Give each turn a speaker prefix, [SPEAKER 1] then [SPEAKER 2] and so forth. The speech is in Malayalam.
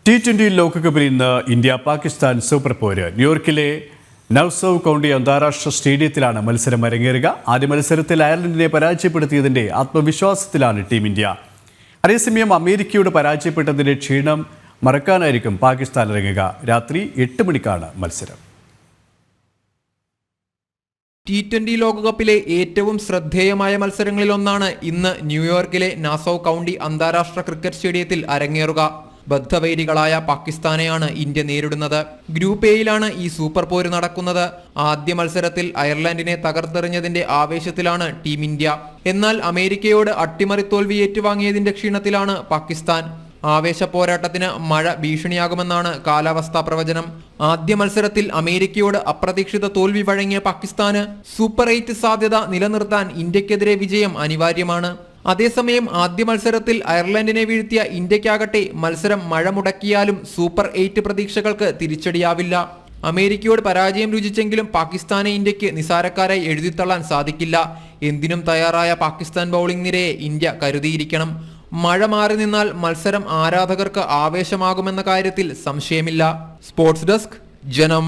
[SPEAKER 1] T20 ലോകകപ്പിൽ ഇന്ന് ഇന്ത്യ പാകിസ്ഥാൻ സൂപ്പർ പോര്. ന്യൂയോർക്കിലെ നൗസൗ കൗണ്ടി അന്താരാഷ്ട്ര സ്റ്റേഡിയത്തിലാണ് മത്സരം അരങ്ങേറുക. ആദ്യ മത്സരത്തിൽ അയർലൻഡിനെ പരാജയപ്പെടുത്തിയതിന്റെ ആത്മവിശ്വാസത്തിലാണ് ടീം ഇന്ത്യ. അതേസമയം അമേരിക്കയോട് പരാജയപ്പെട്ടതിന്റെ ക്ഷീണം മറക്കാനായിരിക്കും പാകിസ്ഥാൻ ഇറങ്ങുക. രാത്രി 8 മണിക്കാണ് മത്സരം.
[SPEAKER 2] T20 ലോകകപ്പിലെ ഏറ്റവും ശ്രദ്ധേയമായ മത്സരങ്ങളിലൊന്നാണ് ഇന്ന് ന്യൂയോർക്കിലെ നാസൗ കൗണ്ടി അന്താരാഷ്ട്ര ക്രിക്കറ്റ് സ്റ്റേഡിയത്തിൽ അരങ്ങേറുക. ബദ്ധവൈരികളായ പാകിസ്ഥാനെയാണ് ഇന്ത്യ നേരിടുന്നത്. ഗ്രൂപ്പ് എയിലാണ് ഈ സൂപ്പർ പോര് നടക്കുന്നത്. ആദ്യ മത്സരത്തിൽ അയർലൻഡിനെ തകർത്തെറിഞ്ഞതിന്റെ ആവേശത്തിലാണ് ടീം ഇന്ത്യ. എന്നാൽ അമേരിക്കയോട് അട്ടിമറി തോൽവി ഏറ്റുവാങ്ങിയതിന്റെ ക്ഷീണത്തിലാണ് പാകിസ്ഥാൻ. ആവേശ പോരാട്ടത്തിന് മഴ ഭീഷണിയാകുമെന്നാണ് കാലാവസ്ഥാ പ്രവചനം. ആദ്യ മത്സരത്തിൽ അമേരിക്കയോട് അപ്രതീക്ഷിത തോൽവി വഴങ്ങിയ പാകിസ്ഥാന് സൂപ്പർ 8 സാധ്യത നിലനിർത്താൻ ഇന്ത്യക്കെതിരെ വിജയം അനിവാര്യമാണ്. അതേസമയം ആദ്യ മത്സരത്തിൽ അയർലൻഡിനെ വീഴ്ത്തിയ ഇന്ത്യക്കാകട്ടെ മത്സരം മഴ മുടക്കിയാലും സൂപ്പർ 8 പ്രതീക്ഷകൾക്ക് തിരിച്ചടിയാവില്ല. അമേരിക്കയോട് പരാജയം രുചിച്ചെങ്കിലും പാകിസ്ഥാനെ ഇന്ത്യക്ക് നിസാരക്കാരായി എഴുതിത്തള്ളാൻ സാധിക്കില്ല. എന്തിനും തയ്യാറായ പാകിസ്ഥാൻ ബൗളിംഗ് നിരയെ ഇന്ത്യ കരുതിയിരിക്കണം. മഴ മാറി നിന്നാൽ മത്സരം ആരാധകർക്ക് ആവേശമാകുമെന്ന കാര്യത്തിൽ സംശയമില്ല. സ്പോർട്സ് ഡെസ്ക്, ജനം.